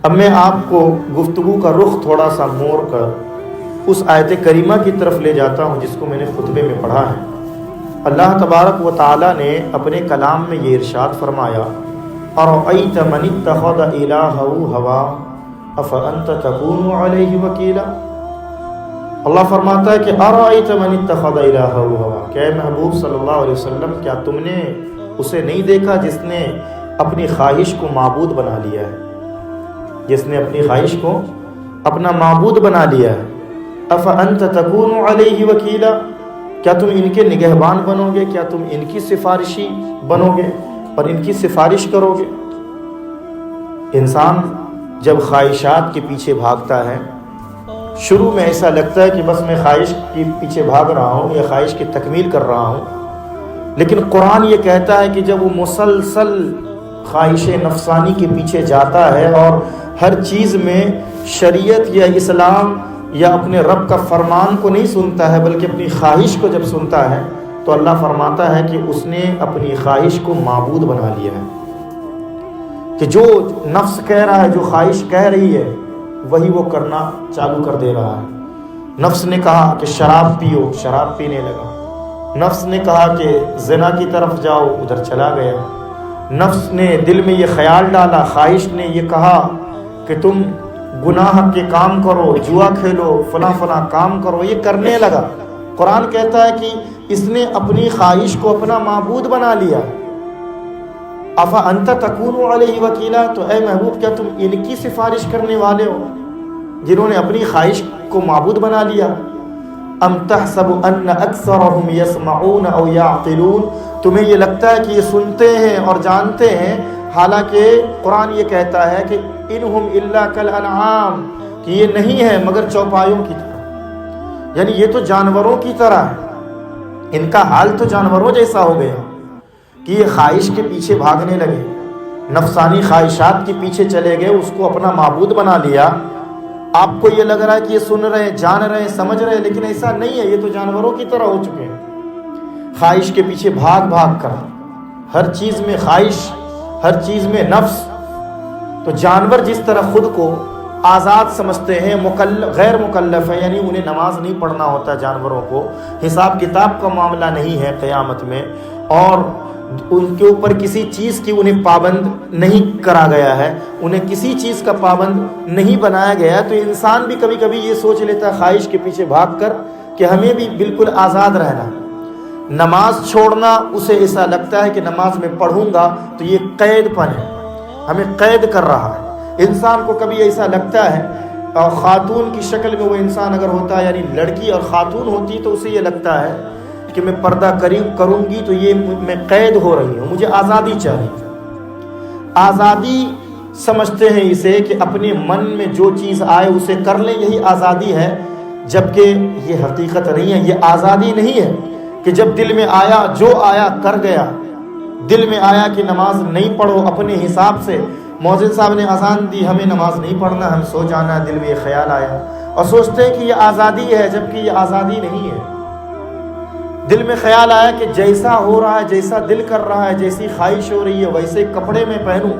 اب میں آپ کو گفتگو کا رخ تھوڑا سا موڑ کر اس آیت کریمہ کی طرف لے جاتا ہوں جس کو میں نے خطبے میں پڑھا ہے۔ اللہ تبارک و تعالیٰ نے اپنے کلام میں یہ ارشاد فرمایا، اَرَأَيْتَ مَنِ اتَّخَذَ إِلَٰهَهُ هَوَاهُ أَفَأَنْتَ تَكُونُ عَلَيْهِ وَكِيلًا۔ اللہ فرماتا ہے کہ اَرَأَيْتَ مَنِ اتَّخَذَ إِلَٰهَهُ هَوَاهُ، کہ اے محبوب صلی اللہ علیہ وسلم کیا تم نے اسے نہیں دیکھا جس نے اپنی خواہش کو معبود بنا لیا ہے، جس نے اپنی خواہش کو اپنا معبود بنا لیا ہے۔ أَفَأَنْتَ تَكُونُ عَلَيْهِ وَكِيلًا، کیا تم ان کے نگہبان بنو گے، کیا تم ان کی سفارشی بنو گے اور ان کی سفارش کرو گے؟ انسان جب خواہشات کے پیچھے بھاگتا ہے، شروع میں ایسا لگتا ہے کہ بس میں خواہش کے پیچھے بھاگ رہا ہوں یا خواہش کی تکمیل کر رہا ہوں، لیکن قرآن یہ کہتا ہے کہ جب وہ مسلسل خواہش نفسانی کے پیچھے جاتا ہے اور ہر چیز میں شریعت یا اسلام یا اپنے رب کا فرمان کو نہیں سنتا ہے بلکہ اپنی خواہش کو جب سنتا ہے تو اللہ فرماتا ہے کہ اس نے اپنی خواہش کو معبود بنا لیا ہے، کہ جو نفس کہہ رہا ہے، جو خواہش کہہ رہی ہے وہی وہ کرنا چالو کر دے رہا ہے۔ نفس نے کہا کہ شراب پیو، شراب پینے لگا۔ نفس نے کہا کہ زنا کی طرف جاؤ، ادھر چلا گیا۔ نفس نے دل میں یہ خیال ڈالا، خواہش نے یہ کہا کہ تم گناہ کے کام کرو، جوا کھیلو، فلاں فلاں کام کرو، یہ کرنے لگا۔ قرآن کہتا ہے کہ اس نے اپنی خواہش کو اپنا معبود بنا لیا۔ أَفَأَنْتَ تَكُونُ عَلَيْهِ وَكِيلًا، تو اے محبوب کیا تم ان کی سفارش کرنے والے ہو جنہوں نے اپنی خواہش کو معبود بنا لیا؟ أَمْ تَحْسَبُ أَنَّ أَكْثَرَهُمْ يَسْمَعُونَ أَوْ يَعْقِلُونَ، تمہیں یہ لگتا ہے کہ یہ سنتے ہیں اور جانتے ہیں، حالانکہ قرآن یہ کہتا ہے کہ انہم الا کالانعام، کہ یہ نہیں ہے مگر چوپایوں کی طرح، یعنی یہ تو جانوروں کی طرح ہے، ان کا حال تو جانوروں جیسا ہو گیا کہ یہ خواہش کے پیچھے بھاگنے لگے، نفسانی خواہشات کے پیچھے چلے گئے، اس کو اپنا معبود بنا لیا۔ آپ کو یہ لگ رہا ہے کہ یہ سن رہے ہیں، جان رہے ہیں، سمجھ رہے ہیں، لیکن ایسا نہیں ہے، یہ تو جانوروں کی طرح ہو چکے ہیں، خواہش کے پیچھے بھاگ بھاگ کر، ہر چیز میں خواہش، ہر چیز میں نفس۔ تو جانور جس طرح خود کو آزاد سمجھتے ہیں، غیر مکلف ہے، یعنی انہیں نماز نہیں پڑھنا ہوتا، جانوروں کو حساب کتاب کا معاملہ نہیں ہے قیامت میں، اور ان کے اوپر کسی چیز کی انہیں پابند نہیں کرا گیا ہے، انہیں کسی چیز کا پابند نہیں بنایا گیا ہے، تو انسان بھی کبھی کبھی یہ سوچ لیتا ہے خواہش کے پیچھے بھاگ کر کہ ہمیں بھی بالکل آزاد رہنا۔ نماز چھوڑنا اسے ایسا لگتا ہے کہ نماز میں پڑھوں گا تو یہ قید پن ہے، ہمیں قید کر رہا ہے۔ انسان کو کبھی ایسا لگتا ہے، اور خاتون کی شکل میں وہ انسان اگر ہوتا ہے، یعنی لڑکی اور خاتون ہوتی تو اسے یہ لگتا ہے کہ میں پردہ کروں گی تو یہ میں قید ہو رہی ہوں، مجھے آزادی چاہیے۔ آزادی سمجھتے ہیں اسے کہ اپنے من میں جو چیز آئے اسے کر لیں، یہی آزادی ہے، جبکہ یہ حقیقت نہیں ہے، یہ آزادی نہیں ہے کہ جب دل میں آیا جو آیا کر گیا۔ دل میں آیا کہ نماز نہیں پڑھو، اپنے حساب سے مؤذن صاحب نے اذان دی، ہمیں نماز نہیں پڑھنا، ہم سو جانا ہے، دل میں یہ خیال آیا اور سوچتے ہیں کہ یہ آزادی ہے، جبکہ یہ آزادی نہیں ہے۔ دل میں خیال آیا کہ جیسا ہو رہا ہے، جیسا دل کر رہا ہے، جیسی خواہش ہو رہی ہے ویسے کپڑے میں پہنوں،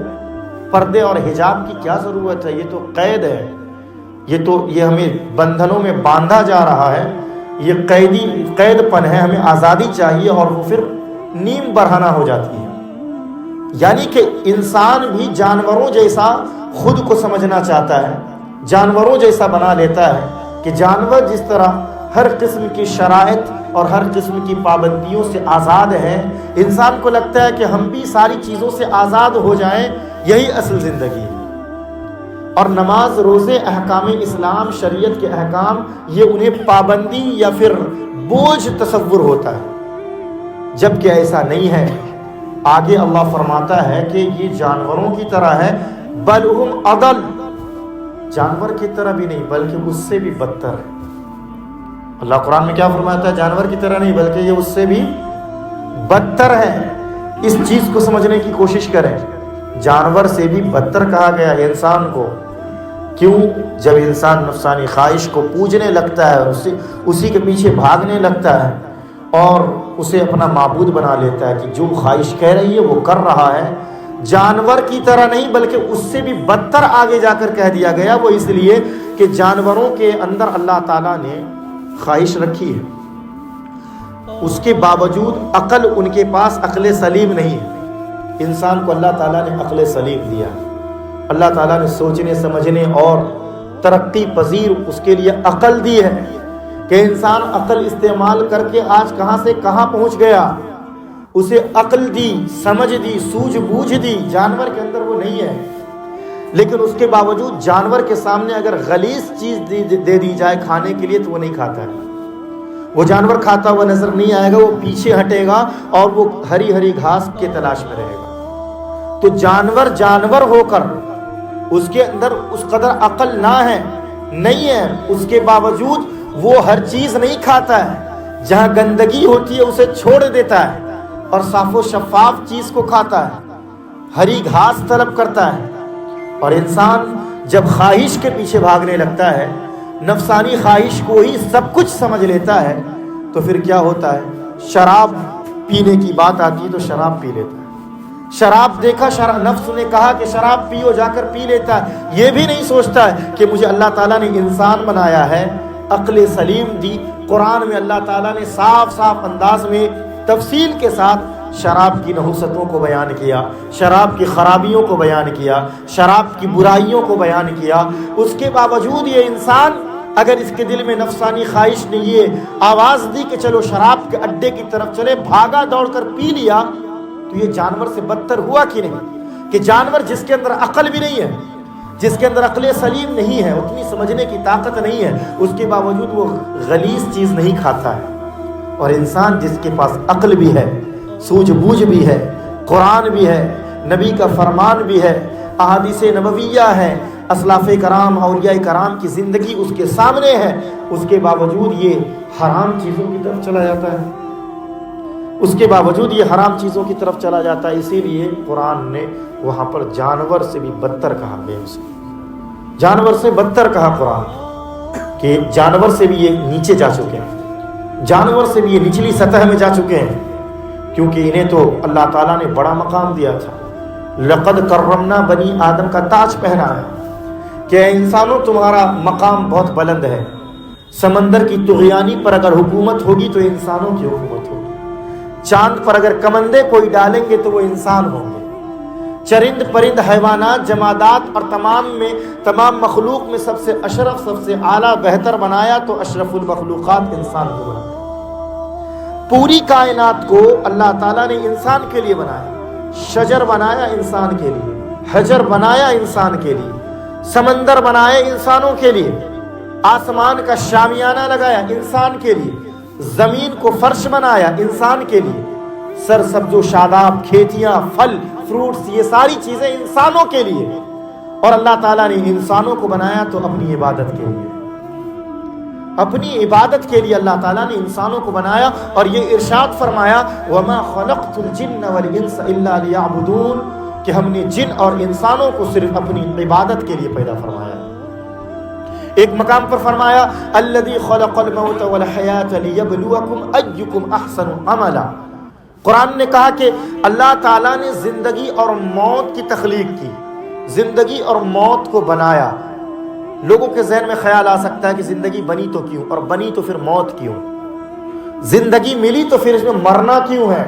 پردے اور حجاب کی کیا ضرورت ہے، یہ تو قید ہے، یہ ہمیں بندھنوں میں باندھا جا رہا ہے، یہ قید پن ہے، ہمیں آزادی چاہیے، اور وہ پھر نیم برہنہ ہو جاتی ہے۔ یعنی کہ انسان بھی جانوروں جیسا خود کو سمجھنا چاہتا ہے، جانوروں جیسا بنا لیتا ہے کہ جانور جس طرح ہر قسم کی شرائط اور ہر قسم کی پابندیوں سے آزاد ہیں، انسان کو لگتا ہے کہ ہم بھی ساری چیزوں سے آزاد ہو جائیں، یہی اصل زندگی ہے۔ اور نماز، روزے، احکام اسلام، شریعت کے احکام، یہ انہیں پابندی یا پھر بوجھ تصور ہوتا ہے، جبکہ ایسا نہیں ہے۔ آگے اللہ فرماتا ہے کہ یہ جانوروں کی طرح ہے، بل ہم اضل، جانور کی طرح بھی نہیں بلکہ اس سے بھی بدتر ہے۔ اللہ قرآن میں کیا فرماتا ہے؟ جانور کی طرح نہیں بلکہ یہ اس سے بھی بدتر ہے۔ اس چیز کو سمجھنے کی کوشش کریں، جانور سے بھی بدتر کہا گیا ہے انسان کو۔ کیوں؟ جب انسان نفسانی خواہش کو پوجنے لگتا ہے، اسی کے پیچھے بھاگنے لگتا ہے اور اسے اپنا معبود بنا لیتا ہے کہ جو خواہش کہہ رہی ہے وہ کر رہا ہے، جانور کی طرح نہیں بلکہ اس سے بھی بدتر آگے جا کر کہہ دیا گیا، وہ اس لیے کہ جانوروں کے اندر اللہ تعالیٰ نے خواہش رکھی ہے، اس کے باوجود عقل ان کے پاس عقل سلیم نہیں ہے۔ انسان کو اللہ تعالیٰ نے عقل سلیم دیا، اللہ تعالیٰ نے سوچنے سمجھنے اور ترقی پذیر اس کے لیے عقل دی ہے کہ انسان عقل استعمال کر کے آج کہاں سے کہاں پہنچ گیا، اسے عقل دی، سمجھ دی، سوجھ بوجھ دی۔ جانور کے اندر وہ نہیں ہے، لیکن اس کے باوجود جانور کے سامنے اگر غلیظ چیز دے دی جائے کھانے کے لیے تو وہ نہیں کھاتا ہے۔ وہ جانور کھاتا ہوا نظر نہیں آئے گا، وہ پیچھے ہٹے گا اور وہ ہری ہری گھاس کے تلاش میں رہے گا۔ تو جانور ہو کر اس کے اندر اس قدر عقل نہ ہے، نہیں ہے، اس کے باوجود وہ ہر چیز نہیں کھاتا ہے، جہاں گندگی ہوتی ہے اسے چھوڑ دیتا ہے اور صاف و شفاف چیز کو کھاتا ہے، ہری گھاس طلب کرتا ہے۔ اور انسان جب خواہش کے پیچھے بھاگنے لگتا ہے، نفسانی خواہش کو ہی سب کچھ سمجھ لیتا ہے، تو پھر کیا ہوتا ہے؟ شراب پینے کی بات آتی ہے تو شراب پی لیتا ہے۔ شراب دیکھا، نفس نے کہا کہ شراب پیو، جا کر پی لیتا ہے۔ یہ بھی نہیں سوچتا ہے کہ مجھے اللہ تعالیٰ نے انسان بنایا ہے، عقل سلیم دی۔ قرآن میں اللہ تعالیٰ نے صاف انداز میں تفصیل کے ساتھ شراب کی نحوستوں کو بیان کیا، شراب کی خرابیوں کو بیان کیا، شراب کی برائیوں کو بیان کیا۔ اس کے باوجود یہ انسان اگر اس کے دل میں نفسانی خواہش نے یہ آواز دی کہ چلو شراب کے اڈے کی طرف چلے، بھاگا دوڑ کر پی لیا، تو یہ جانور سے بدتر ہوا کہ نہیں؟ کہ جانور جس کے اندر عقل بھی نہیں ہے، جس کے اندر عقل سلیم نہیں ہے، اتنی سمجھنے کی طاقت نہیں ہے، اس کے باوجود وہ غلیظ چیز نہیں کھاتا ہے۔ اور انسان جس کے پاس عقل بھی ہے، سوجھ بوجھ بھی ہے، قرآن بھی ہے، نبی کا فرمان بھی ہے، احادیث نبویہ ہے، اسلاف کرام اولیاء کرام کی زندگی اس کے سامنے ہے، اس کے باوجود یہ حرام چیزوں کی طرف چلا جاتا ہے، اس کے باوجود یہ حرام چیزوں کی طرف چلا جاتا ہے۔ اسی لیے قرآن نے وہاں پر جانور سے بھی بدتر کہا، جانور سے بدتر کہا قرآن، کہ جانور سے بھی یہ نیچے جا چکے ہیں، جانور سے بھی یہ نچلی سطح میں جا چکے ہیں، کیونکہ انہیں تو اللہ تعالیٰ نے بڑا مقام دیا تھا۔ لقد کرمنا بنی آدم کا تاج پہنا ہے کہ انسانوں تمہارا مقام بہت بلند ہے۔ سمندر کی طغیانی پر اگر حکومت ہوگی تو انسانوں کی حکومت ہوگی، چاند پر اگر کمندے کوئی ڈالیں گے تو وہ انسان ہوں گے، چرند پرند حیوانات جمادات اور تمام مخلوق میں سب سے اشرف، سب سے اعلیٰ بہتر بنایا تو اشرف المخلوقات انسان کو بنایا۔ پوری کائنات کو اللہ تعالیٰ نے انسان کے لیے بنایا، شجر بنایا انسان کے لیے، حجر بنایا انسان کے لیے، سمندر بنایا انسانوں کے لیے، آسمان کا شامیانہ لگایا انسان کے لیے، زمین کو فرش بنایا انسان کے لیے، سرسبز و شاداب کھیتیاں، پھل فروٹس، یہ ساری چیزیں انسانوں کے لیے۔ اور اللہ تعالیٰ نے انسانوں کو بنایا تو اپنی عبادت کے لیے، اپنی عبادت کے لیے اللہ تعالیٰ نے انسانوں کو بنایا۔ اور یہ ارشاد فرمایا وَمَا خَلَقْتُ الْجِنَّ وَالْإِنسَ إِلَّا لِيَعْبُدُونَ، کہ ہم نے جن اور انسانوں کو صرف اپنی عبادت کے لیے پیدا فرمایا۔ ایک مقام پر فرمایا الَّذِي خَلَقَ الْمَوْتَ وَالْحَيَاةَ لِيَبْلُوَكُمْ أَيُّكُمْ أَحْسَنُ عَمَلًا۔ قرآن نے کہا کہ اللہ تعالیٰ نے زندگی اور موت کی تخلیق کی، زندگی اور موت کو بنایا۔ لوگوں کے ذہن میں خیال آ سکتا ہے کہ زندگی بنی تو کیوں، اور بنی تو پھر موت کیوں، زندگی ملی تو پھر اس میں مرنا کیوں ہے،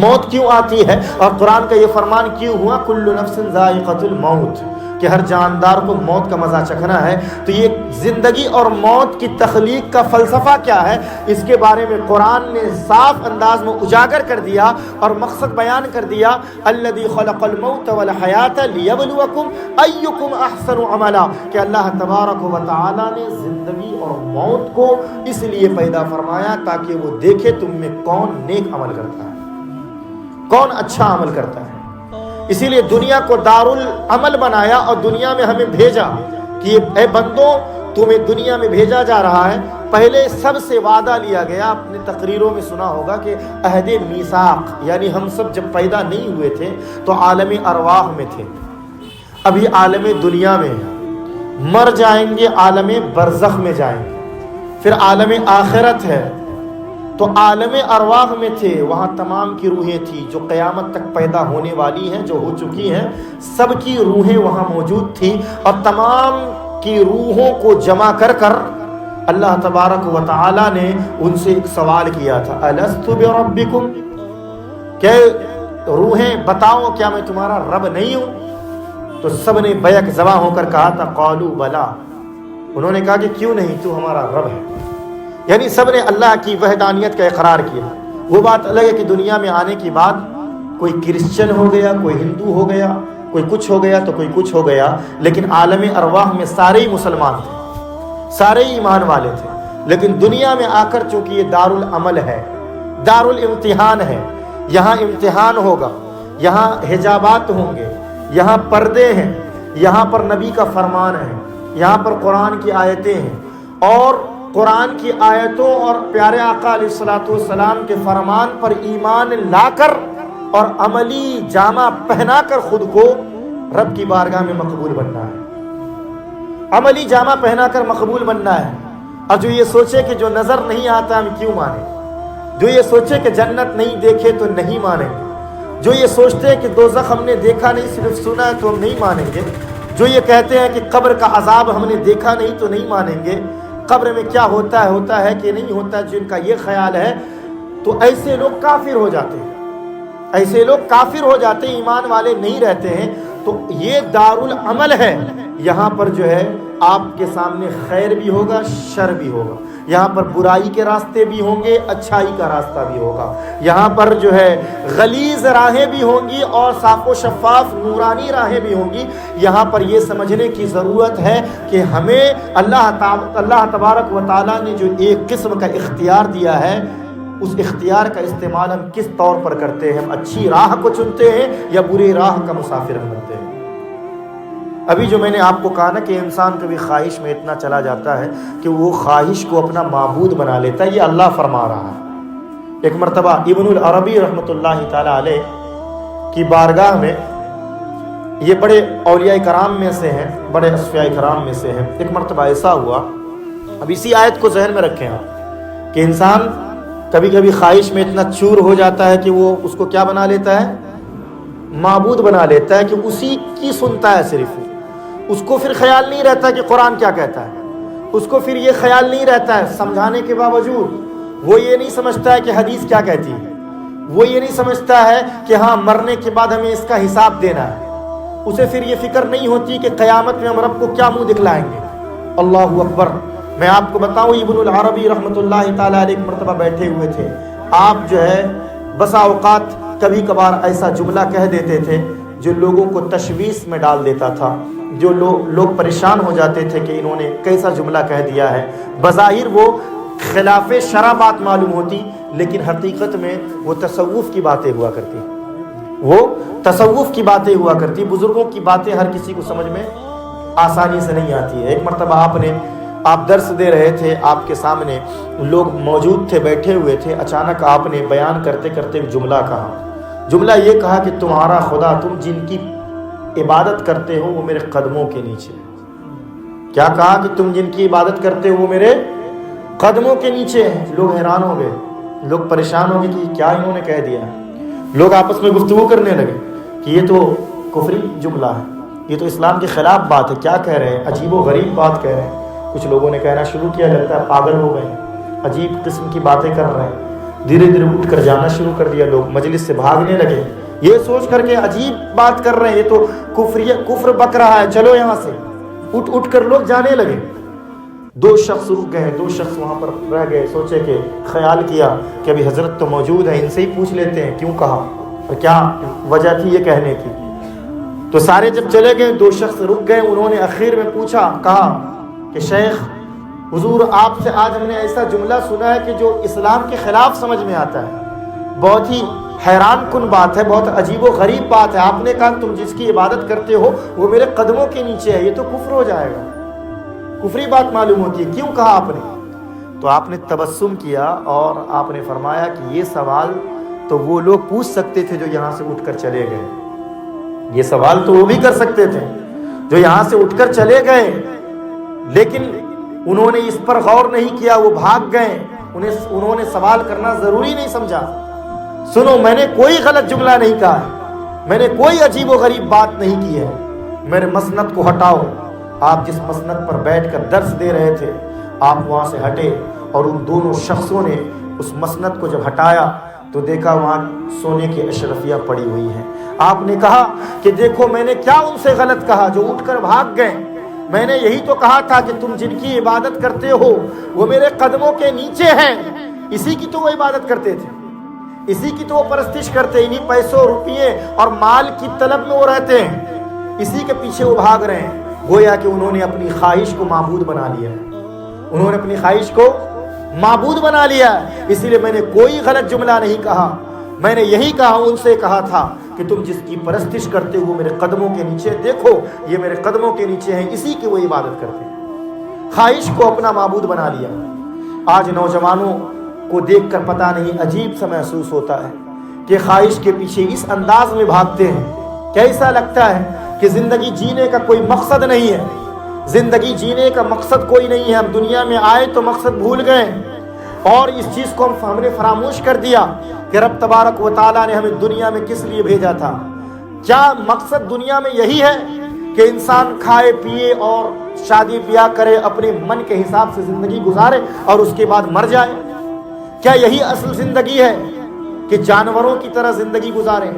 موت کیوں آتی ہے، اور قرآن کا یہ فرمان کیوں ہوا کل نفس ذائقۃ الموت، کہ ہر جاندار کو موت کا مزہ چکھنا ہے۔ تو یہ زندگی اور موت کی تخلیق کا فلسفہ کیا ہے، اس کے بارے میں قرآن نے صاف انداز میں اجاگر کر دیا اور مقصد بیان کر دیا الذی خلق الموت والحیاۃ لیبلوکم ایکم احسن عملا، کہ اللہ تبارک و تعالی نے زندگی اور موت کو اس لیے پیدا فرمایا تاکہ وہ دیکھے تم میں کون نیک عمل کرتا ہے، کون اچھا عمل کرتا ہے۔ اسی لیے دنیا کو دارالعمل بنایا اور دنیا میں ہمیں بھیجا کہ اے بندو تمہیں دنیا میں بھیجا جا رہا ہے۔ پہلے سب سے وعدہ لیا گیا، اپنے تقریروں میں سنا ہوگا کہ عہد میثاق، یعنی ہم سب جب پیدا نہیں ہوئے تھے تو عالم ارواح میں تھے، ابھی عالم دنیا میں ہیں، مر جائیں گے عالم برزخ میں جائیں گے، پھر عالم آخرت ہے، تو عالم ارواح میں تھے، وہاں تمام کی روحیں تھیں جو قیامت تک پیدا ہونے والی ہیں، جو ہو چکی ہیں، سب کی روحیں وہاں موجود تھی، اور تمام کی روحوں کو جمع کر کر اللہ تبارک و تعالی نے ان سے ایک سوال کیا تھا، الست بربکم، کہ روحیں بتاؤ کیا میں تمہارا رب نہیں ہوں؟ تو سب نے بیک زباں ہو کر کہا تھا قالوا بلا، انہوں نے کہا کہ کیوں نہیں، تو ہمارا رب ہے۔ یعنی سب نے اللہ کی وحدانیت کا اقرار کیا۔ وہ بات الگ ہے کہ دنیا میں آنے کے بعد کوئی کرسچن ہو گیا، کوئی ہندو ہو گیا، کوئی کچھ ہو گیا تو کوئی کچھ ہو گیا، لیکن عالم ارواح میں سارے ہی مسلمان تھے، سارے ہی ایمان والے تھے۔ لیکن دنیا میں آ کر چونکہ یہ دار العمل ہے، دار الامتحان ہے، یہاں امتحان ہوگا، یہاں حجابات ہوں گے، یہاں پردے ہیں، یہاں پر نبی کا فرمان ہے، یہاں پر قرآن کی آیتیں ہیں، اور قرآن کی آیتوں اور پیارے آقا علیہ الصلوۃ والسلام کے فرمان پر ایمان لا کر اور عملی جامہ پہنا کر خود کو رب کی بارگاہ میں مقبول بننا ہے، عملی جامہ پہنا کر مقبول بننا ہے۔ اور جو یہ سوچے کہ جو نظر نہیں آتا ہم کیوں مانیں، جو یہ سوچے کہ جنت نہیں دیکھے تو نہیں مانیں گے، جو یہ سوچتے ہیں کہ دوزخ ہم نے دیکھا نہیں صرف سنا ہے تو ہم نہیں مانیں گے، جو یہ کہتے ہیں کہ قبر کا عذاب ہم نے دیکھا نہیں تو نہیں مانیں گے، قبر میں کیا ہوتا ہے کہ نہیں ہوتا، جن کا یہ خیال ہے، تو ایسے لوگ کافر ہو جاتے ہیں، ایسے لوگ کافر ہو جاتے ہیں، ایمان والے نہیں رہتے ہیں۔ تو یہ دار العمل ہے، یہاں پر جو ہے آپ کے سامنے خیر بھی ہوگا، شر بھی ہوگا، یہاں پر برائی کے راستے بھی ہوں گے، اچھائی کا راستہ بھی ہوگا، یہاں پر جو ہے غلیظ راہیں بھی ہوں گی اور صاف و شفاف نورانی راہیں بھی ہوں گی۔ یہاں پر یہ سمجھنے کی ضرورت ہے کہ ہمیں اللہ تبارک و تعالیٰ نے جو ایک قسم کا اختیار دیا ہے، اس اختیار کا استعمال ہم کس طور پر کرتے ہیں، ہم اچھی راہ کو چنتے ہیں یا بری راہ کا مسافر بنتے ہیں۔ ابھی جو میں نے آپ کو کہا نا کہ انسان کبھی خواہش میں اتنا چلا جاتا ہے کہ وہ خواہش کو اپنا معبود بنا لیتا ہے، یہ اللہ فرما رہا ہے۔ ایک مرتبہ ابن العربی رحمۃ اللہ تعالی علیہ کی بارگاہ میں، یہ بڑے اولیاء کرام میں سے ہیں، بڑے اصفیاء کرام میں سے ہیں، ایک مرتبہ ایسا ہوا، اب اسی آیت کو ذہن میں رکھیں آپ، کہ انسان کبھی کبھی خواہش میں اتنا چور ہو جاتا ہے کہ وہ اس کو کیا بنا لیتا ہے، معبود بنا لیتا ہے، کہ اسی کی سنتا ہے صرف، اس کو پھر خیال نہیں رہتا کہ قرآن کیا کہتا ہے، اس کو پھر یہ خیال نہیں رہتا ہے، سمجھانے کے باوجود وہ یہ نہیں سمجھتا ہے کہ حدیث کیا کہتی ہے، وہ یہ نہیں سمجھتا ہے کہ ہاں مرنے کے بعد ہمیں اس کا حساب دینا ہے، اسے پھر یہ فکر نہیں ہوتی کہ قیامت میں ہم رب کو کیا منہ دکھلائیں گے۔ اللہ اکبر۔ میں آپ کو بتاؤں، ابن العربی رحمۃ اللہ تعالیٰ علیہ ایک مرتبہ بیٹھے ہوئے تھے، آپ جو ہے بسا اوقات کبھی کبھار ایسا جملہ کہہ دیتے تھے جو لوگوں کو تشویش میں ڈال دیتا تھا، جو لوگ پریشان ہو جاتے تھے کہ انہوں نے کیسا جملہ کہہ دیا ہے، بظاہر وہ خلاف شرع بات معلوم ہوتی، لیکن حقیقت میں وہ تصوف کی باتیں ہوا کرتی، وہ تصوف کی باتیں ہوا کرتی۔ بزرگوں کی باتیں ہر کسی کو سمجھ میں آسانی سے نہیں آتی ہے۔ ایک مرتبہ آپ درس دے رہے تھے، آپ کے سامنے لوگ موجود تھے، بیٹھے ہوئے تھے، اچانک آپ نے بیان کرتے کرتے ایک جملہ کہا، جملہ یہ کہا کہ تمہارا خدا، تم جن کی عبادت کرتے ہو وہ میرے قدموں کے نیچے۔ کیا کہا؟ کہ تم جن کی عبادت کرتے ہو وہ میرے قدموں کے نیچے ہیں۔ لوگ حیران ہو گئے، لوگ پریشان ہو گئے کہ کیا انہوں نے کہہ دیا۔ لوگ آپس میں گفتگو کرنے لگے کہ یہ تو کفری جملہ ہے، یہ تو اسلام کے خلاف بات ہے، کیا کہہ رہے ہیں، عجیب و غریب بات کہہ رہے ہیں۔ کچھ لوگوں نے کہنا شروع کیا، لگتا ہے پاگل ہو گئے، عجیب قسم کی باتیں کر رہے ہیں۔ دھیرے دھیرے اٹھ کر جانا شروع کر دیا، لوگ مجلس سے بھاگنے لگے، یہ سوچ کر کے عجیب بات کر رہے ہیں، یہ تو کفر بک رہا ہے، چلو یہاں سے۔ اٹھ کر لوگ جانے لگے۔ دو شخص رک گئے، دو شخص وہاں پر رہ گئے، سوچے کہ خیال کیا کہ ابھی حضرت تو موجود ہیں، ان سے ہی پوچھ لیتے ہیں کیوں کہا اور کیا وجہ تھی یہ کہنے کی۔ تو سارے جب چلے گئے، دو شخص رک گئے، انہوں نے آخر میں پوچھا، کہا کہ شیخ حضور، آپ سے آج ہم نے ایسا جملہ سنا ہے کہ جو اسلام کے خلاف سمجھ میں آتا ہے، بہت ہی حیران کن بات ہے، بہت عجیب و غریب بات ہے۔ آپ نے کہا تم جس کی عبادت کرتے ہو وہ میرے قدموں کے نیچے ہے، یہ تو کفر ہو جائے گا، کفری بات معلوم ہوتی ہے، کیوں کہا آپ نے؟ تو آپ نے تبسم کیا اور آپ نے فرمایا کہ یہ سوال تو وہ لوگ پوچھ سکتے تھے جو یہاں سے اٹھ کر چلے گئے، یہ سوال تو وہ بھی کر سکتے تھے جو یہاں سے اٹھ کر چلے گئے، لیکن انہوں نے اس پر غور نہیں کیا، وہ بھاگ گئے انہوں نے سوال کرنا ضروری نہیں سمجھا۔ سنو، میں نے کوئی غلط جملہ نہیں کہا ہے، میں نے کوئی عجیب و غریب بات نہیں کی ہے، میرے مسند کو ہٹاؤ۔ آپ جس مسند پر بیٹھ کر درس دے رہے تھے آپ وہاں سے ہٹے، اور ان دونوں شخصوں نے اس مسند کو جب ہٹایا تو دیکھا وہاں سونے کی اشرفیہ پڑی ہوئی ہیں۔ آپ نے کہا کہ دیکھو میں نے کیا ان سے غلط کہا جو اٹھ کر بھاگ گئے، میں نے یہی تو کہا تھا کہ تم جن کی عبادت کرتے ہو وہ میرے قدموں کے نیچے ہیں، اسی کی تو وہ عبادت کرتے تھے، اسی کی تو وہ پرستش کرتے، انہی پیسوں روپیے اور مال کی طلب میں وہ رہتے ہیں، اسی کے پیچھے وہ بھاگ رہے ہیں۔ گویا کہ انہوں نے اپنی خواہش کو معبود بنا لیا ہے، انہوں نے اپنی خواہش کو معبود بنا لیا ہے۔ اسی لیے میں نے کوئی غلط جملہ نہیں کہا، میں نے یہی کہا، ان سے کہا تھا کہ تم جس کی پرستش کرتے ہو میرے قدموں کے نیچے، دیکھو یہ میرے قدموں کے نیچے ہیں، اسی کی وہ عبادت کرتے ہیں۔ خواہش کو اپنا معبود بنا لیا۔ آج نوجوانوں کو دیکھ کر پتہ نہیں عجیب سا محسوس ہوتا ہے کہ خواہش کے پیچھے اس انداز میں بھاگتے ہیں، کیسا لگتا ہے کہ زندگی جینے کا کوئی مقصد نہیں ہے، زندگی جینے کا مقصد کوئی نہیں ہے، ہم دنیا میں آئے تو مقصد بھول گئے، اور اس چیز کو ہم نے فراموش کر دیا کہ رب تبارک و تعالیٰ نے ہمیں دنیا میں کس لیے بھیجا تھا۔ کیا مقصد دنیا میں یہی ہے کہ انسان کھائے پیے اور شادی بیاہ کرے، اپنے من کے حساب سے زندگی گزارے اور اس کے بعد مر جائے؟ کیا یہی اصل زندگی ہے کہ جانوروں کی طرح زندگی گزاریں؟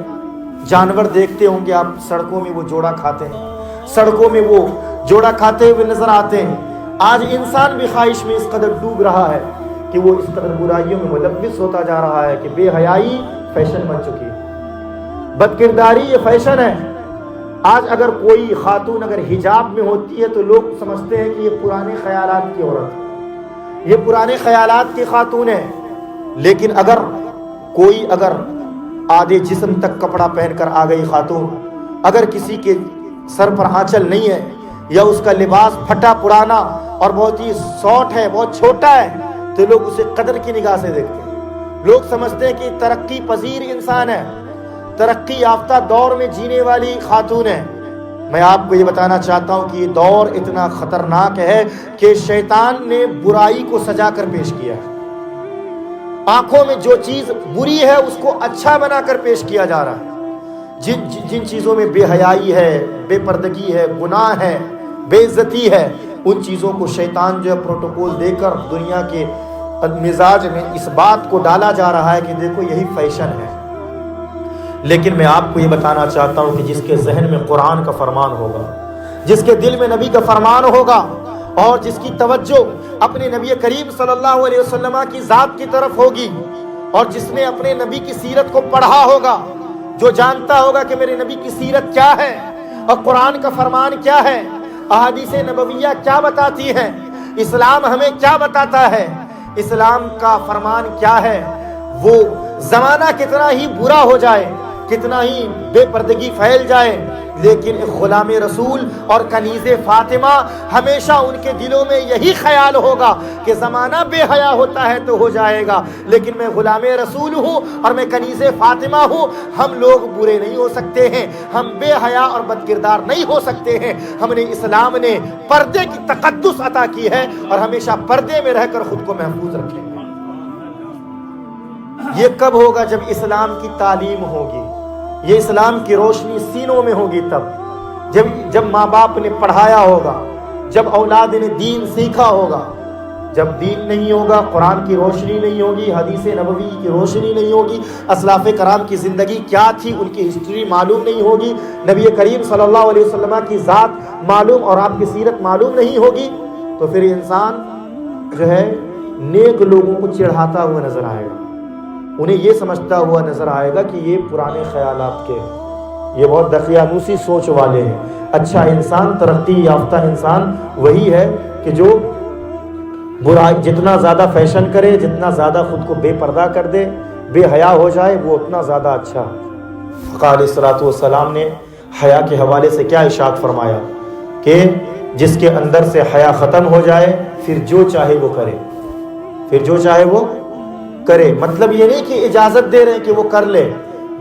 جانور دیکھتے ہوں گے آپ سڑکوں میں وہ جوڑا کھاتے ہیں، سڑکوں میں وہ جوڑا کھاتے ہوئے نظر آتے ہیں۔ آج انسان بھی خواہش میں اس قدر ڈوب رہا ہے کہ وہ اس قدر برائیوں میں ملوث ہوتا جا رہا ہے کہ بے حیائی فیشن بن چکی ہے، بد کرداری یہ فیشن ہے۔ آج اگر کوئی خاتون اگر حجاب میں ہوتی ہے تو لوگ سمجھتے ہیں کہ یہ پرانے خیالات کی عورت ہے، یہ پرانے خیالات کی خاتون ہے۔ لیکن اگر کوئی آدھے جسم تک کپڑا پہن کر آ گئی خاتون، اگر کسی کے سر پر آنچل نہیں ہے یا اس کا لباس پھٹا پرانا اور بہت ہی شارٹ ہے، بہت چھوٹا ہے، تو لوگ اسے قدر کی نگاہ سے دیکھتے ہیں۔ لوگ سمجھتے ہیں کہ ترقی پذیر انسان ہے، ترقی یافتہ دور میں جینے والی خاتون ہے۔ میں آپ کو یہ بتانا چاہتا ہوں کہ یہ دور اتنا خطرناک ہے کہ شیطان نے برائی کو سجا کر پیش کیا ہے، آنکھوں میں جو چیز بری ہے اس کو اچھا بنا کر پیش کیا جا رہا ہے۔ جن چیزوں میں بے حیائی ہے، بے پردگی ہے، گناہ ہے، بے عزتی ہے، ان چیزوں کو شیطان جو ہے پروٹوکول دے کر دنیا کے مزاج میں اس بات کو ڈالا جا رہا ہے کہ دیکھو یہی فیشن ہے۔ لیکن میں آپ کو یہ بتانا چاہتا ہوں کہ جس کے ذہن میں قرآن کا فرمان ہوگا، جس کے دل میں نبی کا فرمان ہوگا، اور جس کی توجہ اپنے نبی کریم صلی اللہ علیہ وسلم کی ذات کی طرف ہوگی، اور جس نے اپنے نبی کی سیرت کو پڑھا ہوگا، جو جانتا ہوگا کہ میرے نبی کی سیرت کیا ہے اور قرآن کا فرمان کیا ہے، احادیث نبویہ کیا بتاتی ہے، اسلام ہمیں کیا بتاتا ہے، اسلام کا فرمان کیا ہے، وہ زمانہ کتنا ہی برا ہو جائے، کتنا ہی بے پردگی پھیل جائے، لیکن غلام رسول اور کنیز فاطمہ ہمیشہ ان کے دلوں میں یہی خیال ہوگا کہ زمانہ بے حیا ہوتا ہے تو ہو جائے گا، لیکن میں غلام رسول ہوں اور میں کنیز فاطمہ ہوں، ہم لوگ برے نہیں ہو سکتے ہیں، ہم بے حیا اور بد کردار نہیں ہو سکتے ہیں۔ ہم نے اسلام نے پردے کی تقدس عطا کی ہے اور ہمیشہ پردے میں رہ کر خود کو محفوظ رکھیں گے۔ یہ کب ہوگا؟ جب اسلام کی تعلیم ہوگی، یہ اسلام کی روشنی سینوں میں ہوگی، تب جب ماں باپ نے پڑھایا ہوگا، جب اولاد نے دین سیکھا ہوگا۔ جب دین نہیں ہوگا، قرآن کی روشنی نہیں ہوگی، حدیث نبوی کی روشنی نہیں ہوگی، اسلاف کرام کی زندگی کیا تھی ان کی ہسٹری معلوم نہیں ہوگی، نبی کریم صلی اللہ علیہ وسلم کی ذات معلوم اور آپ کی سیرت معلوم نہیں ہوگی، تو پھر انسان جو ہے نیک لوگوں کو چڑھاتا ہوا نظر آئے گا، انہیں یہ سمجھتا ہوا نظر آئے گا کہ یہ پرانے خیالات کے، یہ بہت دقیانوسی سوچ والے ہیں۔ اچھا انسان، ترقی یافتہ انسان وہی ہے کہ جو برائی جتنا زیادہ فیشن کرے، جتنا زیادہ خود کو بے پردہ کر دے، بے حیا ہو جائے، وہ اتنا زیادہ اچھا۔ آقا علیہ الصلوۃ والسلام نے حیا کے حوالے سے کیا ارشاد فرمایا کہ جس کے اندر سے حیا ختم ہو جائے پھر جو چاہے وہ کرے، پھر جو چاہے وہ کرے۔ مطلب یہ نہیں کہ اجازت دے رہے ہیں کہ وہ کر لے،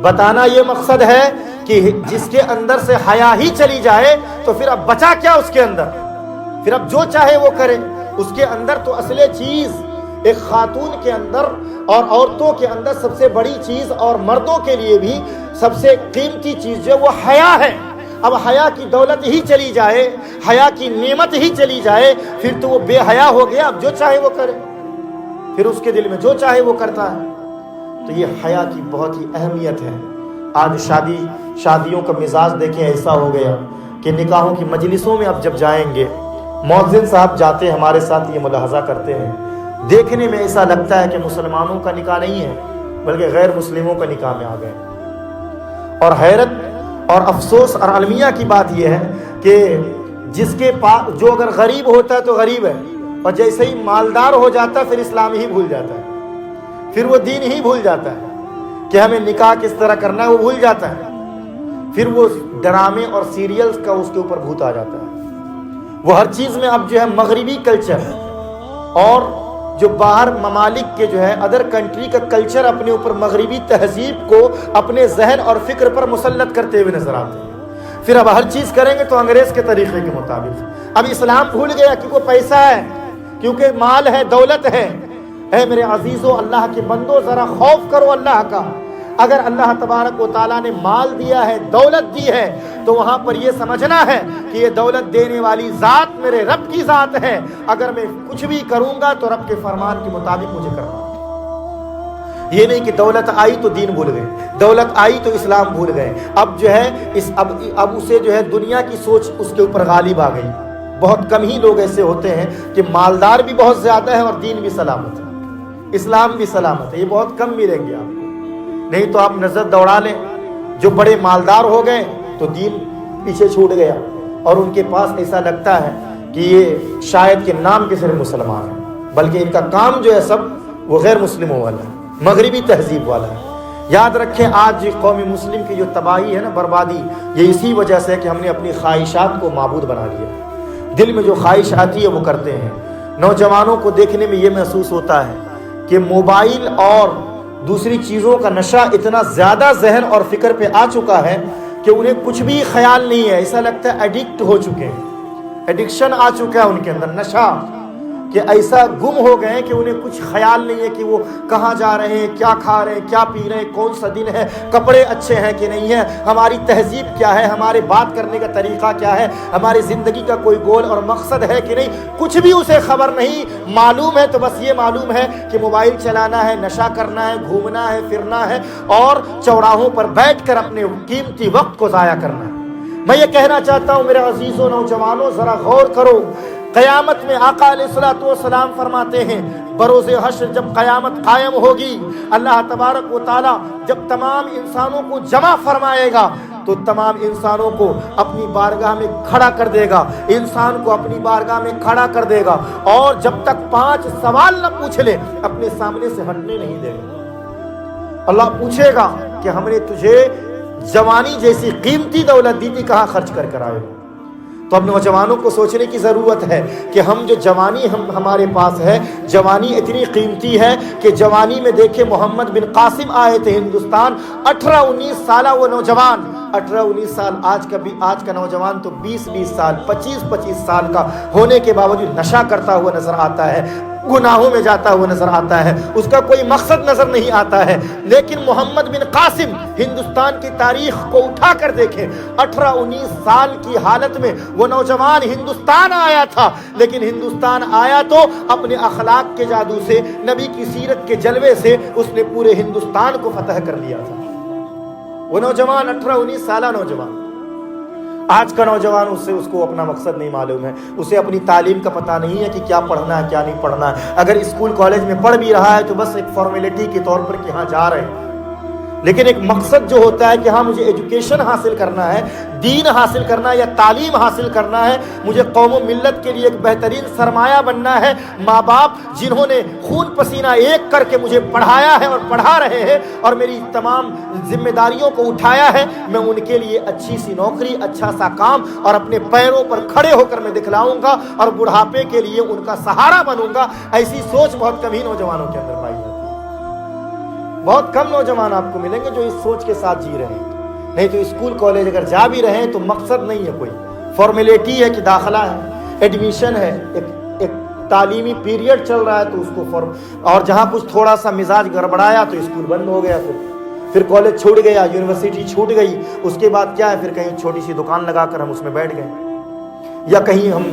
بتانا یہ مقصد ہے کہ جس کے اندر سے حیا ہی چلی جائے تو پھر اب بچا کیا اس کے اندر، پھر اب جو چاہے وہ کرے۔ اس کے اندر تو اصل چیز ایک خاتون کے اندر اور عورتوں کے اندر سب سے بڑی چیز اور مردوں کے لیے بھی سب سے قیمتی چیز جو وہ حیا ہے. اب حیا کی دولت ہی چلی جائے، حیا کی نعمت ہی چلی جائے، پھر تو وہ بے حیا ہو گیا. اب جو چاہے وہ کرے، پھر اس کے دل میں جو چاہے وہ کرتا ہے. تو یہ حیا کی بہت ہی اہمیت ہے. آج شادیوں کا مزاج دیکھیں ایسا ہو گیا کہ نکاحوں کی مجلسوں میں اب جب جائیں گے، مؤذن صاحب جاتے ہیں ہمارے ساتھ یہ ملاحظہ کرتے ہیں، دیکھنے میں ایسا لگتا ہے کہ مسلمانوں کا نکاح نہیں ہے بلکہ غیر مسلموں کا نکاح میں آ گئے. اور حیرت اور افسوس اور المیہ کی بات یہ ہے کہ جس کے پاس جو اگر غریب ہوتا ہے تو غریب ہے، اور جیسے ہی مالدار ہو جاتا ہے پھر اسلام ہی بھول جاتا ہے، پھر وہ دین ہی بھول جاتا ہے کہ ہمیں نکاح کس طرح کرنا ہے، وہ بھول جاتا ہے. پھر وہ ڈرامے اور سیریلز کا اس کے اوپر بھوت آ جاتا ہے. وہ ہر چیز میں اب جو ہے مغربی کلچر اور جو باہر ممالک کے جو ہے ادر کنٹری کا کلچر اپنے اوپر مغربی تہذیب کو اپنے ذہن اور فکر پر مسلط کرتے ہوئے نظر آتے ہیں. پھر اب ہر چیز کریں گے تو انگریز کے طریقے کے مطابق. اب اسلام بھول گیا کیونکہ پیسہ ہے، کیونکہ مال ہے، دولت ہے. اے میرے عزیزو، اللہ کے بندو، ذرا خوف کرو اللہ کا. اگر اللہ تبارک و تعالیٰ نے مال دیا ہے، دولت دی ہے، تو وہاں پر یہ سمجھنا ہے کہ یہ دولت دینے والی ذات میرے رب کی ذات ہے. اگر میں کچھ بھی کروں گا تو رب کے فرمان کے مطابق مجھے کرنا. یہ نہیں کہ دولت آئی تو دین بھول گئے، دولت آئی تو اسلام بھول گئے. اب جو ہے اب اسے جو ہے دنیا کی سوچ اس کے اوپر غالب آ گئی. بہت کم ہی لوگ ایسے ہوتے ہیں کہ مالدار بھی بہت زیادہ ہے اور دین بھی سلامت ہے، اسلام بھی سلامت ہے. یہ بہت کم ملیں گے آپ کو. نہیں تو آپ نظر دوڑا لیں، جو بڑے مالدار ہو گئے تو دین پیچھے چھوٹ گیا، اور ان کے پاس ایسا لگتا ہے کہ یہ شاید کے نام کے صرف مسلمان ہیں، بلکہ ان کا کام جو ہے سب وہ غیر مسلموں والا ہے، مغربی تہذیب والا ہے. یاد رکھیں، آج قوم مسلم کی جو تباہی ہے نا، بربادی، یہ اسی وجہ سے ہے کہ ہم نے اپنی خواہشات کو معبود بنا لیا. دل میں جو خواہش آتی ہے وہ کرتے ہیں. نوجوانوں کو دیکھنے میں یہ محسوس ہوتا ہے کہ موبائل اور دوسری چیزوں کا نشہ اتنا زیادہ ذہن اور فکر پہ آ چکا ہے کہ انہیں کچھ بھی خیال نہیں ہے. ایسا لگتا ہے ایڈکٹ ہو چکے ہیں، ایڈکشن آ چکا ہے ان کے اندر، نشہ، کہ ایسا گم ہو گئے ہیں کہ انہیں کچھ خیال نہیں ہے کہ وہ کہاں جا رہے ہیں، کیا کھا رہے ہیں، کیا پی رہے ہیں، کون سا دن ہے، کپڑے اچھے ہیں کہ نہیں ہیں، ہماری تہذیب کیا ہے، ہمارے بات کرنے کا طریقہ کیا ہے، ہماری زندگی کا کوئی گول اور مقصد ہے کہ نہیں. کچھ بھی اسے خبر نہیں. معلوم ہے تو بس یہ معلوم ہے کہ موبائل چلانا ہے، نشہ کرنا ہے، گھومنا ہے، پھرنا ہے، اور چوراہوں پر بیٹھ کر اپنے قیمتی وقت کو ضائع کرنا ہے. میں یہ کہنا چاہتا ہوں میرے عزیزوں، نوجوانوں، ذرا غور کرو. قیامت میں آقا علیہ الصلوۃ والسلام فرماتے ہیں، بروز حشر جب قیامت قائم ہوگی، اللہ تبارک و تعالی جب تمام انسانوں کو جمع فرمائے گا تو تمام انسانوں کو اپنی بارگاہ میں کھڑا کر دے گا. انسان کو اپنی بارگاہ میں کھڑا کر دے گا، اور جب تک 5 سوال نہ پوچھ لے اپنے سامنے سے ہٹنے نہیں دے گا. اللہ پوچھے گا کہ ہم نے تجھے جوانی جیسی قیمتی دولت دی تھی، کہاں خرچ کر کر آئے ہو. تو اب نوجوانوں کو سوچنے کی ضرورت ہے کہ ہم جو جوانی ہمارے پاس ہے، جوانی اتنی قیمتی ہے کہ جوانی میں دیکھیں محمد بن قاسم آئے تھے ہندوستان، 18-19 سالہ وہ نوجوان، 18-19 سال. آج کا نوجوان تو 20-20 سال، 25-25 سال کا ہونے کے باوجود نشہ کرتا ہوا نظر آتا ہے، گناہوں میں جاتا ہوا نظر آتا ہے، اس کا کوئی مقصد نظر نہیں آتا ہے. لیکن محمد بن قاسم ہندوستان کی تاریخ کو اٹھا کر دیکھیں، 18-19 سال کی حالت میں وہ نوجوان ہندوستان آیا تھا. لیکن ہندوستان آیا تو اپنے اخلاق کے جادو سے، نبی کی سیرت کے جلوے سے اس نے پورے ہندوستان کو فتح کر لیا تھا. وہ نوجوان 18-19 سالہ نوجوان. آج کا نوجوان اس کو اپنا مقصد نہیں معلوم ہے، اسے اپنی تعلیم کا پتہ نہیں ہے کہ کیا پڑھنا ہے کیا نہیں پڑھنا ہے. اگر اسکول کالج میں پڑھ بھی رہا ہے تو بس ایک فارمیلٹی کے طور پر کہ ہاں جا رہے ہیں. لیکن ایک مقصد جو ہوتا ہے کہ ہاں مجھے ایجوکیشن حاصل کرنا ہے، دین حاصل کرنا ہے یا تعلیم حاصل کرنا ہے، مجھے قوم و ملت کے لیے ایک بہترین سرمایہ بننا ہے. ماں باپ جنہوں نے خون پسینہ ایک کر کے مجھے پڑھایا ہے اور پڑھا رہے ہیں اور میری تمام ذمہ داریوں کو اٹھایا ہے، میں ان کے لیے اچھی سی نوکری، اچھا سا کام اور اپنے پیروں پر کھڑے ہو کر میں دکھلاؤں گا اور بڑھاپے کے لیے ان کا سہارا بنوں گا. ایسی سوچ بہت کم ہی نوجوانوں کے اندر پائی جاتی ہے. بہت کم نوجوان آپ کو ملیں گے جو اس سوچ کے ساتھ جی رہے ہیں. نہیں تو اسکول کالج اگر جا بھی رہے ہیں تو مقصد نہیں ہے، کوئی فارمیلٹی ہے کہ داخلہ ہے، ایڈمیشن ہے، ایک تعلیمی پیریڈ چل رہا ہے تو اس کو اور جہاں کچھ تھوڑا سا مزاج گڑبڑایا تو اسکول بند ہو گیا، پھر کالج چھوٹ گیا، یونیورسٹی چھوٹ گئی، اس کے بعد کیا ہے پھر کہیں چھوٹی سی دکان لگا کر ہم اس میں بیٹھ گئے، یا کہیں ہم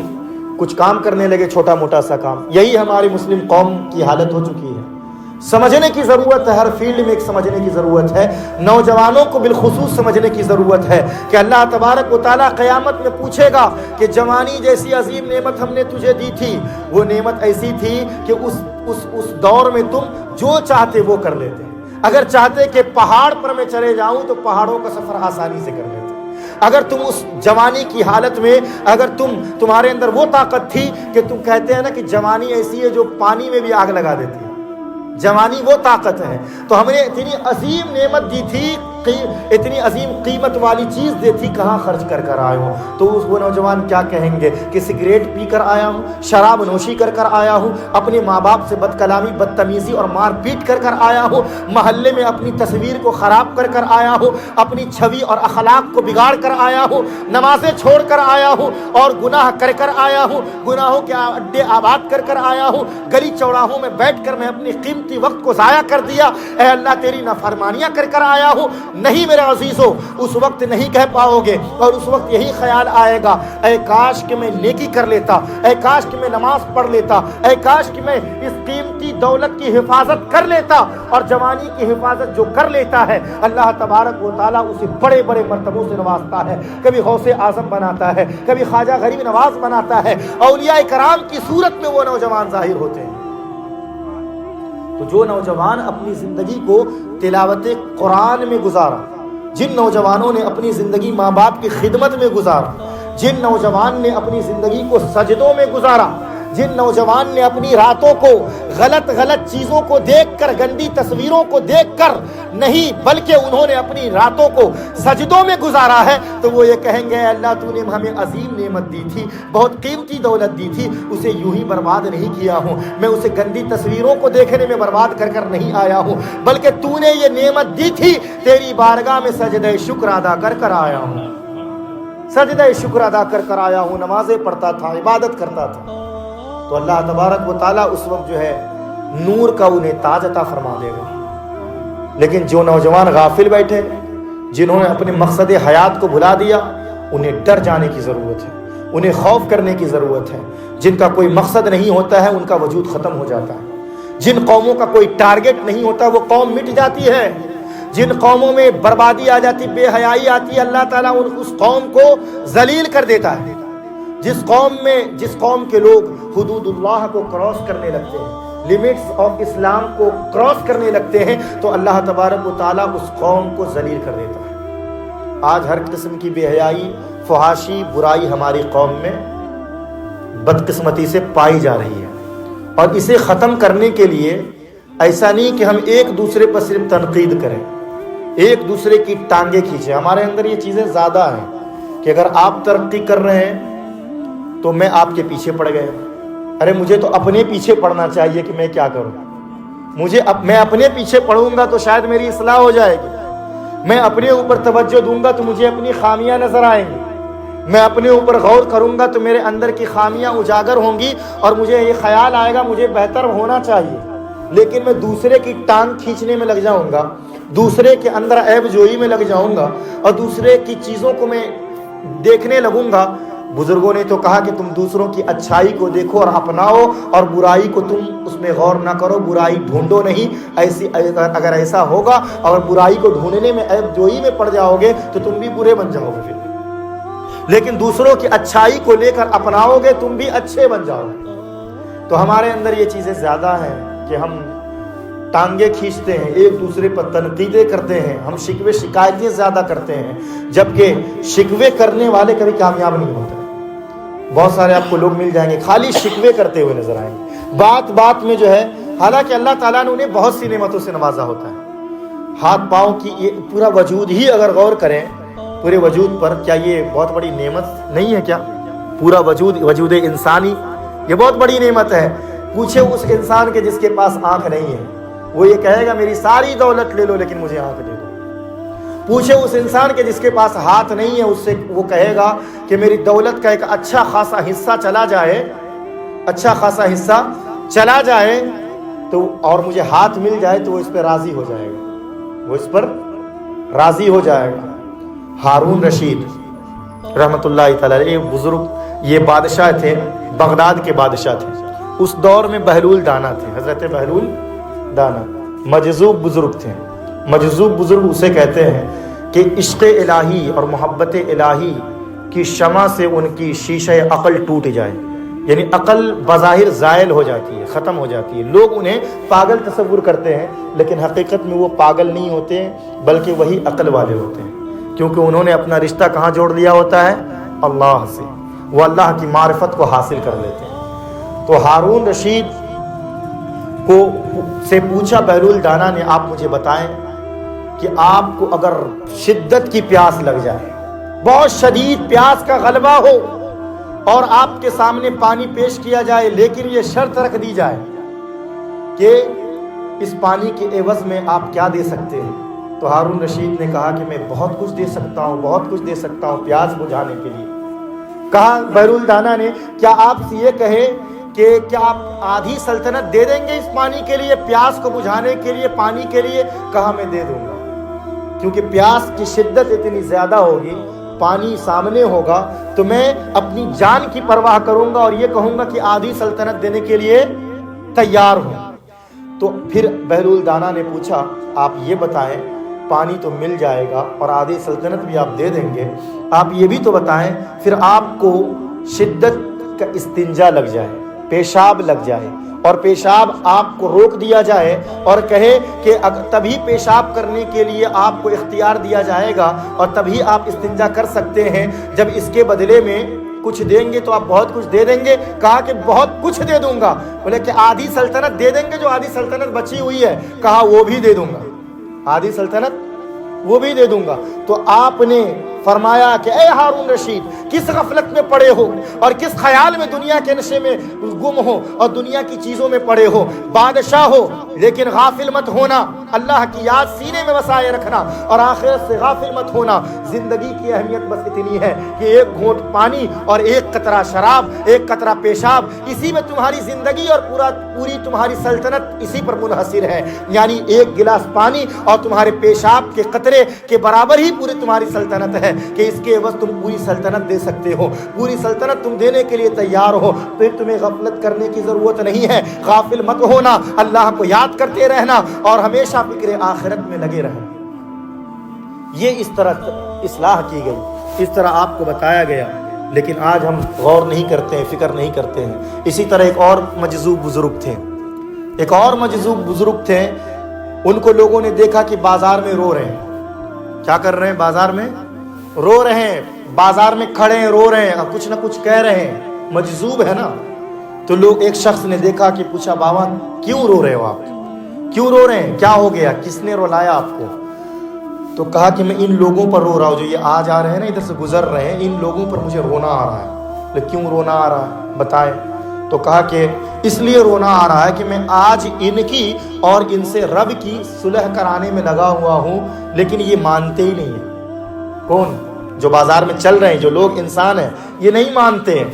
کچھ کام کرنے لگے، چھوٹا موٹا سا کام۔ یہی ہماری مسلم قوم کی حالت ہو چکی ہے۔ سمجھنے کی ضرورت ہے، ہر فیلڈ میں ایک سمجھنے کی ضرورت ہے، نوجوانوں کو بالخصوص سمجھنے کی ضرورت ہے کہ اللہ تبارک و تعالیٰ قیامت میں پوچھے گا کہ جوانی جیسی عظیم نعمت ہم نے تجھے دی تھی، وہ نعمت ایسی تھی کہ اس دور میں تم جو چاہتے وہ کر لیتے، اگر چاہتے کہ پہاڑ پر میں چلے جاؤں تو پہاڑوں کا سفر آسانی سے کر لیتے، اگر تم اس جوانی کی حالت میں، اگر تمہارے اندر وہ طاقت تھی کہ تم کہتے ہیں نا کہ جوانی ایسی ہے جو پانی میں بھی آگ لگا دیتی ہے، جوانی وہ طاقت ہے، تو ہم نے اتنی عظیم نعمت دی تھی، اتنی عظیم قیمت والی چیز دی تھی، کہاں خرچ کر آئے ہوں؟ تو وہ نوجوان کیا کہیں گے کہ سگریٹ پی کر آیا ہوں، شراب نوشی کر آیا ہوں، اپنے ماں باپ سے بد کلامی، بدتمیزی اور مار پیٹ کر آیا ہوں، محلے میں اپنی تصویر کو خراب کر آیا ہوں، اپنی چھوی اور اخلاق کو بگاڑ کر آیا ہوں، نمازیں چھوڑ کر آیا ہوں اور گناہ کر آیا ہوں، گناہوں کے اڈے آباد کر آیا ہوں، گلی چوراہوں میں بیٹھ کر میں اپنی قیمتی وقت کو ضائع کر دیا، اے اللہ تیری نافرمانیاں کر آیا ہوں۔ نہیں میرے عزیزو، اس وقت نہیں کہہ پاؤ گے، اور اس وقت یہی خیال آئے گا، اے کاش کہ میں نیکی کر لیتا، اے کاش کہ میں نماز پڑھ لیتا، اے کاش کہ میں اس قیمتی دولت کی حفاظت کر لیتا۔ اور جوانی کی حفاظت جو کر لیتا ہے، اللہ تبارک و تعالیٰ اسے بڑے بڑے مرتبوں سے نوازتا ہے، کبھی غوث اعظم بناتا ہے، کبھی خواجہ غریب نواز بناتا ہے، اولیاء کرام کی صورت میں وہ نوجوان ظاہر ہوتے ہیں۔ تو جو نوجوان اپنی زندگی کو تلاوت قرآن میں گزارا، جن نوجوانوں نے اپنی زندگی ماں باپ کی خدمت میں گزارا، جن نوجوان نے اپنی زندگی کو سجدوں میں گزارا، جن نوجوان نے اپنی راتوں کو غلط چیزوں کو دیکھ کر، گندی تصویروں کو دیکھ کر نہیں، بلکہ انہوں نے اپنی راتوں کو سجدوں میں گزارا ہے، تو وہ یہ کہیں گے اللہ تو نے ہمیں عظیم نعمت دی تھی، بہت قیمتی دولت دی تھی، اسے یوں ہی برباد نہیں کیا ہوں، میں اسے گندی تصویروں کو دیکھنے میں برباد کر نہیں آیا ہوں، بلکہ تو نے یہ نعمت دی تھی، تیری بارگاہ میں سجدہ شکر ادا کر آیا ہوں، سجدہ شکر ادا کر آیا ہوں، نمازیں پڑھتا تھا، عبادت کرتا تھا۔ تو اللہ تبارک و تعالیٰ اس وقت جو ہے نور کا انہیں تاج عطا فرما دے گا۔ لیکن جو نوجوان غافل بیٹھے، جنہوں نے اپنے مقصد حیات کو بھلا دیا، انہیں ڈر جانے کی ضرورت ہے، انہیں خوف کرنے کی ضرورت ہے۔ جن کا کوئی مقصد نہیں ہوتا ہے، ان کا وجود ختم ہو جاتا ہے۔ جن قوموں کا کوئی ٹارگٹ نہیں ہوتا، وہ قوم مٹ جاتی ہے۔ جن قوموں میں بربادی آ جاتی، بے حیائی آتی ہے، اللہ تعالیٰ اس قوم کو ذلیل کر دیتا ہے۔ جس قوم کے لوگ حدود اللہ کو کراس کرنے لگتے ہیں، لیمٹس آف اسلام کو کراس کرنے لگتے ہیں، تو اللہ تبارک و تعالیٰ اس قوم کو ذلیل کر دیتا ہے۔ آج ہر قسم کی بے حیائی، فحاشی، برائی ہماری قوم میں بدقسمتی سے پائی جا رہی ہے، اور اسے ختم کرنے کے لیے ایسا نہیں کہ ہم ایک دوسرے پر صرف تنقید کریں، ایک دوسرے کی ٹانگیں کھینچیں۔ ہمارے اندر یہ چیزیں زیادہ ہیں کہ اگر آپ ترقی کر رہے ہیں تو میں آپ کے پیچھے پڑ گیا، ارے مجھے تو اپنے پیچھے پڑنا چاہیے کہ میں کیا کروں، میں اپنے پیچھے پڑوں گا تو شاید میری اصلاح ہو جائے گی، میں اپنے اوپر توجہ دوں گا تو مجھے اپنی خامیاں نظر آئیں گی، میں اپنے اوپر غور کروں گا تو میرے اندر کی خامیاں اجاگر ہوں گی، اور مجھے یہ خیال آئے گا مجھے بہتر ہونا چاہیے۔ لیکن میں دوسرے کی ٹانگ کھینچنے میں لگ جاؤں گا، دوسرے کے اندر عیب جوئی میں لگ جاؤں گا، اور دوسرے کی چیزوں کو میں دیکھنے لگوں گا۔ بزرگوں نے تو کہا کہ تم دوسروں کی اچھائی کو دیکھو اور اپناؤ، اور برائی کو تم اس میں غور نہ کرو، برائی ڈھونڈو نہیں۔ اگر ایسا ہوگا اور برائی کو ڈھونڈنے میں عیب جوئی میں پڑ جاؤ گے تو تم بھی برے بن جاؤ گے پھر، لیکن دوسروں کی اچھائی کو لے کر اپناؤ گے تم بھی اچھے بن جاؤ گے۔ تو ہمارے اندر یہ چیزیں زیادہ ہیں کہ ہم ٹانگیں کھینچتے ہیں، ایک دوسرے پر تنقیدیں کرتے ہیں، ہم شکوے شکایتیں زیادہ کرتے ہیں، جبکہ شکوے کرنے والے کبھی کامیاب نہیں ہوتے۔ بہت سارے آپ کو لوگ مل جائیں گے خالی شکوے کرتے ہوئے نظر آئیں گے، بات میں جو ہے، حالانکہ اللہ تعالیٰ نے انہیں بہت سی نعمتوں سے نوازا ہوتا ہے۔ ہاتھ پاؤں کی یہ پورا وجود ہی اگر غور کریں پورے وجود پر، کیا یہ بہت بڑی نعمت نہیں ہے؟ کیا پورا وجود انسانی یہ بہت بڑی نعمت ہے۔ پوچھے اس انسان کے جس کے پاس آنکھ نہیں ہے، وہ یہ کہے گا میری ساری دولت لے لو لیکن مجھے آنکھ دے دو۔ پوچھے اس انسان کے جس کے پاس ہاتھ نہیں ہے، اس سے وہ کہے گا کہ میری دولت کا ایک اچھا خاصا حصہ چلا جائے اچھا خاصا حصہ چلا جائے تو اور مجھے ہاتھ مل جائے تو وہ اس پہ راضی ہو جائے گا، وہ اس پر راضی ہو جائے گا۔ ہارون رشید رحمۃ اللہ تعالی علیہ بزرگ، یہ بادشاہ تھے، بغداد کے بادشاہ تھے۔ اس دور میں بہلول دانا تھے، حضرت بہلول دانا مجذوب بزرگ تھے۔ مجذوب بزرگ اسے کہتے ہیں کہ عشق الہی اور محبت الہی کی شمع سے ان کی شیشہ عقل ٹوٹ جائے، یعنی عقل بظاہر زائل ہو جاتی ہے، ختم ہو جاتی ہے۔ لوگ انہیں پاگل تصور کرتے ہیں، لیکن حقیقت میں وہ پاگل نہیں ہوتے بلکہ وہی عقل والے ہوتے ہیں، کیونکہ انہوں نے اپنا رشتہ کہاں جوڑ لیا ہوتا ہے؟ اللہ سے۔ وہ اللہ کی معرفت کو حاصل کر لیتے ہیں۔ تو ہارون رشید کو سے پوچھا بہلول دانا نے، آپ مجھے بتائیں کہ آپ کو اگر شدت کی پیاس لگ جائے، بہت شدید پیاس کا غلبہ ہو اور آپ کے سامنے پانی پیش کیا جائے، لیکن یہ شرط رکھ دی جائے کہ اس پانی کے عوض میں آپ کیا دے سکتے ہیں؟ تو ہارون رشید نے کہا کہ میں بہت کچھ دے سکتا ہوں، بہت کچھ دے سکتا ہوں پیاس بجھانے کے لیے۔ کہا بہلول دانا نے، کیا آپ سے یہ کہے کہ کیا آپ آدھی سلطنت دے دیں گے اس پانی کے لیے، پیاس کو بجھانے کے لیے، پانی کے لیے؟ کہا میں دے دوں گا، کیونکہ پیاس کی شدت اتنی زیادہ ہوگی، پانی سامنے ہوگا تو میں اپنی جان کی پرواہ کروں گا اور یہ کہوں گا کہ آدھی سلطنت دینے کے لیے تیار ہوں۔ تو پھر بہلول دانا نے پوچھا، آپ یہ بتائیں، پانی تو مل جائے گا اور آدھی سلطنت بھی آپ دے دیں گے، آپ یہ بھی تو بتائیں پھر آپ کو شدت کا استنجا لگ جائے، پیشاب لگ جائے اور پیشاب آپ کو روک دیا جائے اور کہے کہ تبھی پیشاب کرنے کے لیے آپ کو اختیار دیا جائے گا اور تبھی آپ استنجا کر سکتے ہیں جب اس کے بدلے میں کچھ دیں گے تو آپ بہت کچھ دے دیں گے؟ کہا کہ بہت کچھ دے دوں گا۔ بولے کہ آدھی سلطنت دے دیں گے؟ جو آدھی سلطنت بچی ہوئی ہے، کہا وہ بھی دے دوں گا، آدھی سلطنت وہ بھی دے دوں گا۔ تو آپ نے فرمایا کہ اے ہارون رشید، کس غفلت میں پڑے ہو اور کس خیال میں دنیا کے نشے میں گم ہو اور دنیا کی چیزوں میں پڑے ہو۔ بادشاہ ہو لیکن غافل مت ہونا، اللہ کی یاد سینے میں بسائے رکھنا اور آخرت سے غافل مت ہونا۔ زندگی کی اہمیت بس اتنی ہے کہ ایک گھونٹ پانی اور ایک قطرہ شراب، ایک قطرہ پیشاب، اسی میں تمہاری زندگی اور پوری تمہاری سلطنت اسی پر منحصر ہے۔ یعنی ایک گلاس پانی اور تمہارے پیشاب کے قطرے کے برابر ہی پوری تمہاری سلطنت ہے کہ اس کے عوض تم پوری سلطنت دے سکتے ہو، پوری سلطنت تم دینے کے لیے تیار ہو۔ پھر تمہیں غفلت کرنے کی ضرورت نہیں ہے، غافل مت ہونا، اللہ کو یاد کرتے رہنا اور ہمیشہ فکر آخرت میں لگے رہنا۔ یہ اس طرح اصلاح کی گئی، اس طرح آپ کو بتایا گیا، لیکن آج ہم غور نہیں کرتے ہیں، فکر نہیں کرتے ہیں۔ اسی طرح ایک اور مجذوب بزرگ تھے، ایک اور مجذوب بزرگ تھے، ان کو لوگوں نے دیکھا کہ بازار میں رو رہے ہیں۔ کیا کر رہے ہیں؟ بازار میں رو رہے ہیں، بازار میں کھڑے ہیں، رو رہے ہیں اور کچھ نہ کچھ کہہ رہے ہیں، مجذوب ہے نا۔ تو لوگ، ایک شخص نے دیکھا کہ پوچھا، بابا کیوں رو رہے ہو آپ؟ کیوں رو رہے ہیں؟ کیا ہو گیا؟ کس نے رلایا آپ کو؟ تو کہا کہ میں ان لوگوں پر رو رہا ہوں جو یہ آج آ رہے ہیں نا، ادھر سے گزر رہے ہیں، ان لوگوں پر مجھے رونا آ رہا ہے۔ کیوں رونا آ رہا ہے بتائیں؟ تو کہا کہ اس لیے رونا آ رہا ہے کہ میں آج ان کی اور ان سے رب کی صلح کرانے میں لگا ہوا ہوں، لیکن یہ مانتے ہی نہیں ہیں۔ کون؟ جو بازار میں چل رہے ہیں، جو لوگ انسان ہیں، یہ نہیں مانتے ہیں۔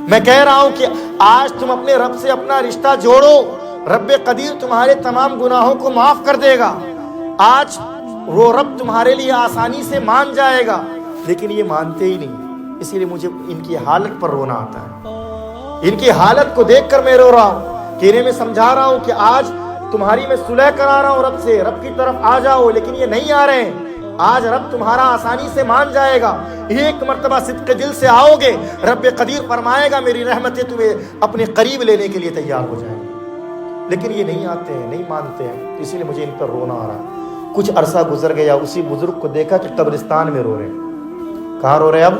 میں کہہ رہا ہوں کہ آج تم اپنے رب سے اپنا رشتہ جوڑو، رب قدیر تمہارے تمام گناہوں کو معاف کر دے گا۔ آج وہ رب تمہارے لیے آسانی سے مان جائے گا، لیکن یہ مانتے ہی نہیں۔ اسی لیے مجھے ان کی حالت پر رونا آتا ہے، ان کی حالت کو دیکھ کر میں رو رہا ہوں کہ انہیں میں سمجھا رہا ہوں کہ آج تمہاری میں صلح کرا رہا ہوں رب سے، رب کی طرف آ جاؤ، لیکن یہ نہیں آ رہے ہیں۔ آج رب تمہارا آسانی سے مان جائے گا، ایک مرتبہ صدق دل سے آؤ گے، رب قدیر فرمائے گا میری رحمتیں تمہیں اپنے قریب لینے کے لیے تیار ہو جائیں گی، لیکن یہ نہیں آتے ہیں، نہیں مانتے ہیں۔ اسی لیے مجھے ان پر رونا آ رہا ہے۔ کچھ عرصہ گزر گیا، اسی بزرگ کو دیکھا کہ قبرستان میں رو رہے ہیں۔ کہاں رو رہے ہیں اب؟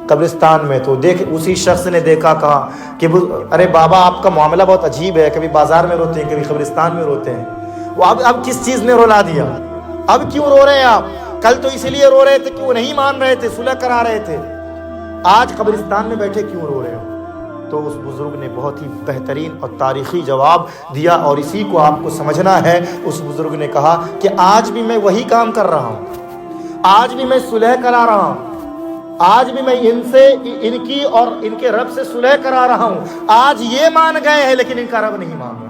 قبرستان میں۔ تو دیکھ، اسی شخص نے دیکھا، کہا کہ ارے بابا آپ کا معاملہ بہت عجیب ہے، کبھی بازار میں روتے ہیں، کبھی قبرستان میں روتے ہیں۔ وہ اب کس چیز نے رلا دیا؟ اب کیوں رو رہے ہیں آپ؟ کل تو اسی لیے رو رہے تھے کہ وہ نہیں مان رہے تھے، صلح کرا رہے تھے، آج قبرستان میں بیٹھے کیوں رو رہے ہو؟ تو اس بزرگ نے بہت ہی بہترین اور تاریخی جواب دیا، اور اسی کو آپ کو سمجھنا ہے۔ اس بزرگ نے کہا کہ آج بھی میں وہی کام کر رہا ہوں، آج بھی میں صلح کرا رہا ہوں، آج بھی میں ان سے ان کی اور ان کے رب سے صلح کرا رہا ہوں. آج یہ مان گئے ہیں لیکن ان کا رب نہیں مان رہا.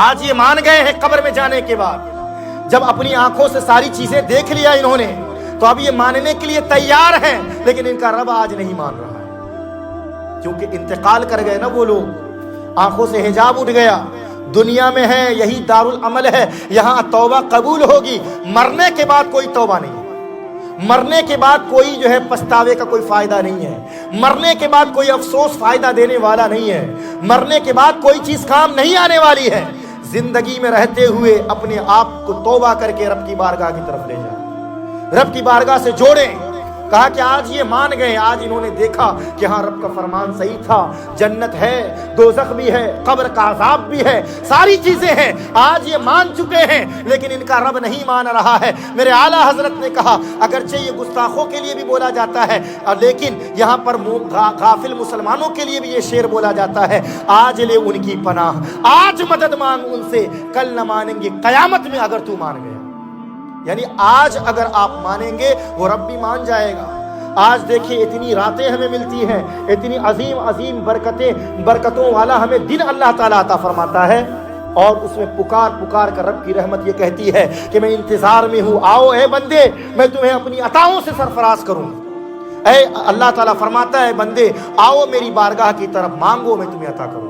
آج یہ مان گئے ہیں قبر میں جانے کے بعد, جب اپنی آنکھوں سے ساری چیزیں دیکھ لیا انہوں نے, تو اب یہ ماننے کے لیے تیار ہیں, لیکن ان کا رب آج نہیں مان رہا ہے, کیونکہ انتقال کر گئے نا وہ لوگ. آنکھوں سے حجاب اٹھ گیا, دنیا میں ہے یہی دارالعمل ہے, یہاں توبہ قبول ہوگی. مرنے کے بعد کوئی توبہ نہیں, مرنے کے بعد کوئی جو ہے پچھتاوے کا کوئی فائدہ نہیں ہے, مرنے کے بعد کوئی افسوس فائدہ دینے والا نہیں ہے, مرنے کے بعد کوئی چیز کام نہیں آنے والی ہے. زندگی میں رہتے ہوئے اپنے آپ کو توبہ کر کے رب کی بارگاہ کی طرف لے جائیں, رب کی بارگاہ سے جوڑیں. کہا کہ آج یہ مان گئے, آج انہوں نے دیکھا کہ ہاں رب کا فرمان صحیح تھا, جنت ہے, دوزخ بھی ہے, قبر کا عذاب بھی ہے, ساری چیزیں ہیں. آج یہ مان چکے ہیں لیکن ان کا رب نہیں مان رہا ہے. میرے اعلیٰ حضرت نے کہا اگرچہ یہ گستاخوں کے لیے بھی بولا جاتا ہے, لیکن یہاں پر غافل مسلمانوں کے لیے بھی یہ شعر بولا جاتا ہے, آج لے ان کی پناہ, آج مدد مانگ ان سے, کل نہ مانیں گے قیامت میں اگر تو مان گیا. یعنی آج اگر آپ مانیں گے وہ رب بھی مان جائے گا. آج دیکھیں اتنی راتیں ہمیں ملتی ہیں, اتنی عظیم عظیم برکتوں والا ہمیں دن اللہ تعالیٰ عطا فرماتا ہے, اور اس میں پکار پکار کر رب کی رحمت یہ کہتی ہے کہ میں انتظار میں ہوں, آؤ اے بندے میں تمہیں اپنی عطاؤں سے سرفراز کروں. اے اللہ تعالیٰ فرماتا ہے بندے آؤ میری بارگاہ کی طرف, مانگو میں تمہیں عطا کروں,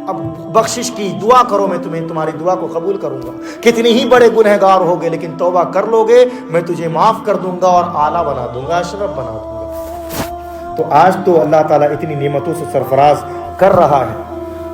اب بخشش کی دعا کرو میں تمہاری دعا کو قبول کروں گا. کتنی ہی بڑے گنہگار ہوگے لیکن توبہ کر لو گے میں تجھے معاف کر دوں گا اور اعلیٰ بنا دوں گا, اشرف بنا دوں گا. تو آج تو اللہ تعالیٰ اتنی نعمتوں سے سرفراز کر رہا ہے,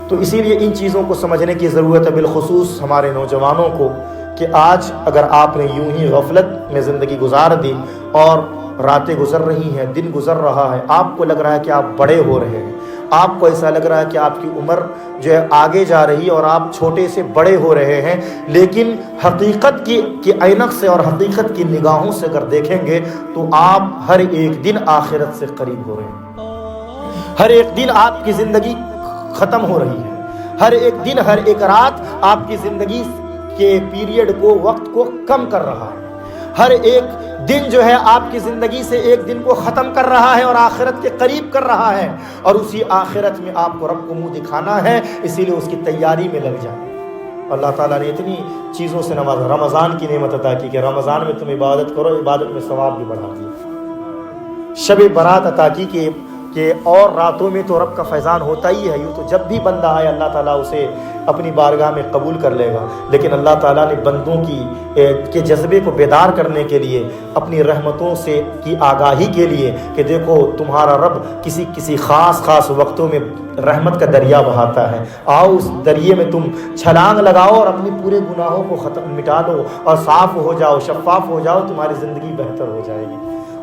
تو اسی لیے ان چیزوں کو سمجھنے کی ضرورت ہے, بالخصوص ہمارے نوجوانوں کو, کہ آج اگر آپ نے یوں ہی غفلت میں زندگی گزار دی اور راتیں گزر رہی ہیں, دن گزر رہا ہے, آپ کو لگ رہا ہے کہ آپ بڑے ہو رہے ہیں, آپ کو ایسا لگ رہا ہے کہ آپ کی عمر جو ہے آگے جا رہی ہے اور آپ چھوٹے سے بڑے ہو رہے ہیں, لیکن حقیقت کی عینک سے اور حقیقت کی نگاہوں سے اگر دیکھیں گے تو آپ ہر ایک دن آخرت سے قریب ہو رہے ہیں. ہر ایک دن آپ کی زندگی ختم ہو رہی ہے, ہر ایک دن ہر ایک رات آپ کی زندگی کے پیریڈ کو, وقت کو کم کر رہا ہے. ہر ایک دن جو ہے آپ کی زندگی سے ایک دن کو ختم کر رہا ہے اور آخرت کے قریب کر رہا ہے, اور اسی آخرت میں آپ کو رب کو منہ دکھانا ہے, اسی لیے اس کی تیاری میں لگ جائیں. اللہ تعالیٰ نے اتنی چیزوں سے نوازا, رمضان کی نعمت عطا کی کہ رمضان میں تم عبادت کرو, عبادت میں ثواب بھی بڑھا دیا. شب برات عطا کی کہ اور راتوں میں تو رب کا فیضان ہوتا ہی ہے, یوں تو جب بھی بندہ آئے اللہ تعالیٰ اسے اپنی بارگاہ میں قبول کر لے گا, لیکن اللہ تعالیٰ نے بندوں کے جذبے کو بیدار کرنے کے لیے, اپنی رحمتوں سے کی آگاہی کے لیے کہ دیکھو تمہارا رب کسی خاص وقتوں میں رحمت کا دریا بہاتا ہے, آؤ اس دریے میں تم چھلانگ لگاؤ اور اپنی پورے گناہوں کو مٹا لو اور صاف ہو جاؤ, شفاف ہو جاؤ, تمہاری زندگی بہتر ہو جائے گی.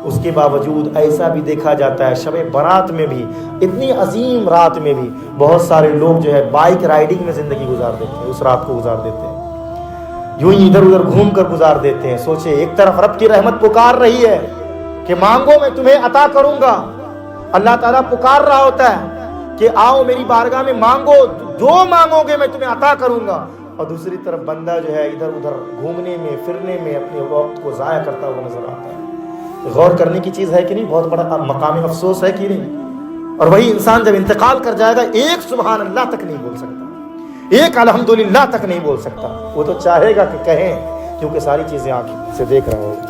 اس کے باوجود ایسا بھی دیکھا جاتا ہے شب برات میں بھی, اتنی عظیم رات میں بھی بہت سارے لوگ جو ہے بائک رائڈنگ میں زندگی گزار دیتے ہیں, اس رات کو گزار دیتے ہیں, یوں ہی ادھر ادھر گھوم کر گزار دیتے ہیں. سوچے ایک طرف رب کی رحمت پکار رہی ہے کہ مانگو میں تمہیں عطا کروں گا, اللہ تعالیٰ پکار رہا ہوتا ہے کہ آؤ میری بارگاہ میں مانگو, جو مانگو گے میں تمہیں عطا کروں گا, اور دوسری طرف بندہ جو ہے ادھر ادھر گھومنے میں پھرنے میں اپنے وقت کو ضائع کرتا ہوا نظر آتا ہے. غور کرنے کی چیز ہے کہ نہیں, بہت بڑا مقام افسوس ہے کہ نہیں. اور وہی انسان جب انتقال کر جائے گا ایک سبحان اللہ تک نہیں بول سکتا, ایک الحمدللہ تک نہیں بول سکتا. وہ تو چاہے گا کہ کہیں, کیونکہ ساری چیزیں آنکھ سے دیکھ رہا ہوگا.